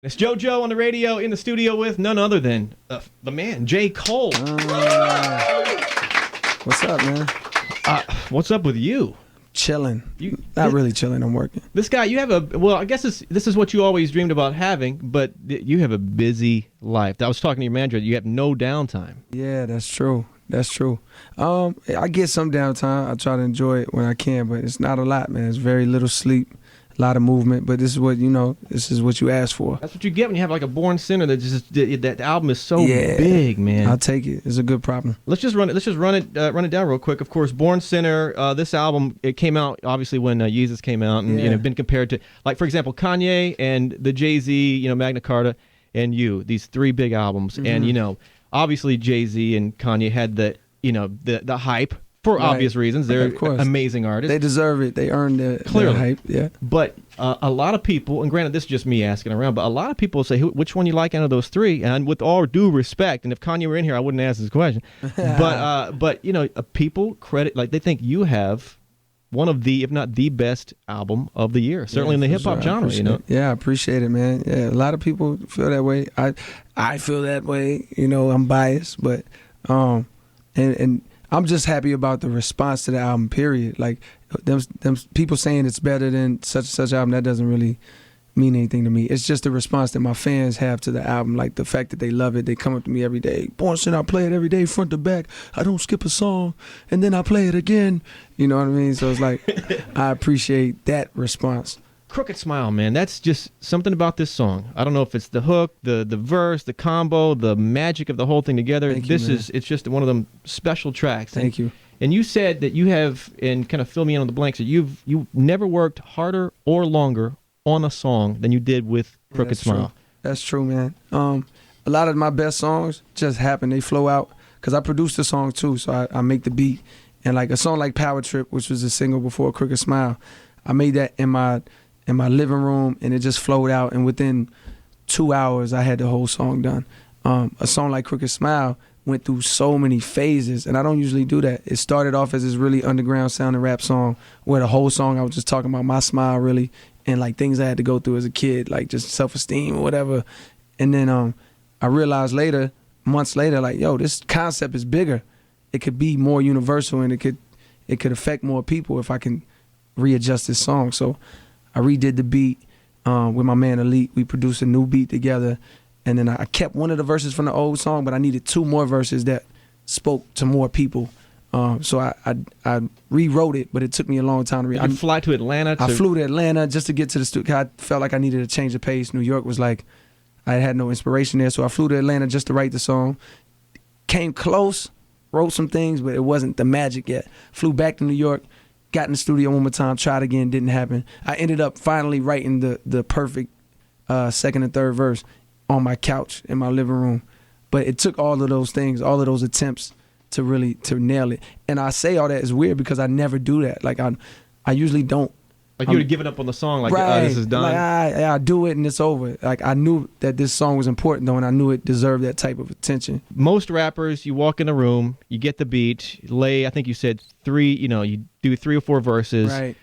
It's JoJo on the radio, in the studio with none other than the man, J. Cole. What's up, man? What's up with you? Chilling. Not really chilling. I'm working. This guy, you have I guess this is what you always dreamed about having, but you have a busy life. I was talking to your manager. You have no downtime. Yeah, that's true. That's true. I get some downtime. I try to enjoy it when I can, but it's not a lot, man. It's very little sleep, a lot of movement, but this is what you ask for. That's what you get when you have like a Born Sinner. That album is so big, man. I'll take it. It's a good problem. Let's just run it down real quick. Of course, Born Sinner. This album, it came out obviously when Yeezus came out, and been compared to, like, for example, Kanye and the Jay-Z, Magna Carta, and these three big albums, and obviously Jay-Z and Kanye had the hype. For obvious reasons. They're amazing artists. They deserve it. They earned their hype. Yeah. But a lot of people, and granted, this is just me asking around, but a lot of people say, which one you like out of those three? And with all due respect, and if Kanye were in here, I wouldn't ask this question. But people credit, like, they think you have one of the, if not the best album of the year, certainly in the hip hop genre. Yeah, I appreciate it, man. Yeah, a lot of people feel that way. I feel that way. I'm biased, but and I'm just happy about the response to the album, period. Like, them people saying it's better than such and such album, that doesn't really mean anything to me. It's just the response that my fans have to the album, like the fact that they love it. They come up to me every day. Born Sinner, I play it every day, front to back. I don't skip a song, and then I play it again. You know what I mean? So it's like, I appreciate that response. Crooked Smile, man. That's just something about this song. I don't know if it's the hook, the verse, the combo, the magic of the whole thing together. It's just one of them special tracks. Thank you. And you said that you have, and kind of fill me in on the blanks, that you've never worked harder or longer on a song than you did with Crooked Smile. True. That's true, man. A lot of my best songs just happen. They flow out because I produced the song too, so I make the beat. And like a song like Power Trip, which was a single before Crooked Smile, I made that in my living room, and it just flowed out, and within 2 hours I had the whole song done. A song like Crooked Smile went through so many phases, and I don't usually do that. It started off as this really underground sounding rap song where the whole song I was just talking about my smile, really, and like things I had to go through as a kid, like just self-esteem or whatever. And then I realized later, months later, like, yo, this concept is bigger. It could be more universal, and it could affect more people if I can readjust this song. So I redid the beat with my man Elite. We produced a new beat together, and then I kept one of the verses from the old song, but I needed two more verses that spoke to more people. So I rewrote it, but it took me a long time to read. Did you fly to Atlanta? I flew to Atlanta just to get to the studio. I felt like I needed to change the pace. New York was like, I had no inspiration there, so I flew to Atlanta just to write the song. Came close, wrote some things, but it wasn't the magic yet. Flew back to New York. Got in the studio one more time, tried again, didn't happen. I ended up finally writing the perfect second and third verse on my couch in my living room. But it took all of those things, all of those attempts to nail it. And I say all that is weird because I never do that. Like I usually don't. Like you would have given up on the song, like, this is done. Like I do it and it's over. Like I knew that this song was important though, and I knew it deserved that type of attention. Most rappers, you walk in a room, you get the beat, lay. I think you said three. You do 3 or 4 verses. Right.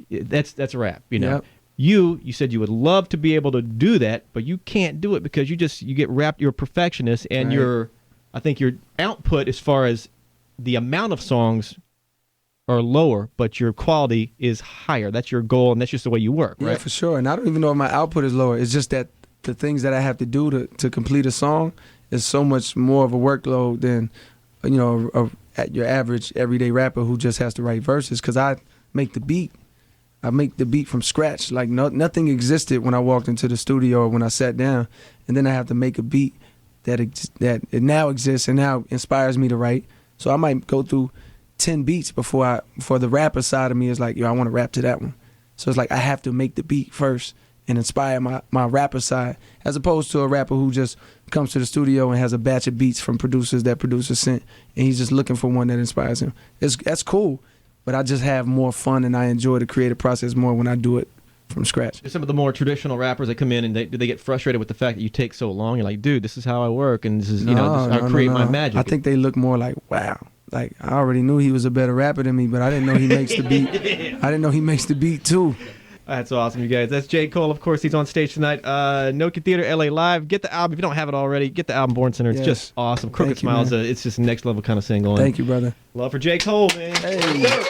That's a rap. Yep. You said you would love to be able to do that, but you can't do it because you get wrapped. You're a perfectionist, and I think your output as far as the amount of songs are lower, but your quality is higher. That's your goal, and that's just the way you work, right? Yeah, for sure. And I don't even know if my output is lower. It's just that the things that I have to do to complete a song is so much more of a workload than your average everyday rapper who just has to write verses. Because I make the beat. I make the beat from scratch. Like nothing existed when I walked into the studio or when I sat down, and then I have to make a beat that it now exists and now inspires me to write. So I might go through 10 beats before the rapper side of me is like, yo, I want to rap to that one. So it's like I have to make the beat first and inspire my rapper side, as opposed to a rapper who just comes to the studio and has a batch of beats from producers that producers sent, and he's just looking for one that inspires him. That's cool, but I just have more fun and I enjoy the creative process more when I do it from scratch. Some of the more traditional rappers that come in and they get frustrated with the fact that you take so long. You're like, dude, this is how I work, and this is how I create my magic. I think they look more like, wow. Like, I already knew he was a better rapper than me, but I didn't know he makes the beat. I didn't know he makes the beat too. That's awesome, you guys. That's J. Cole. Of course, he's on stage tonight. Nokia Theater, LA Live. Get the album. If you don't have it already, get the album Born Sinner. It's just awesome. Crooked Smiles, it's just next level kind of single. Thank you, brother. Love for J. Cole, man. Hey.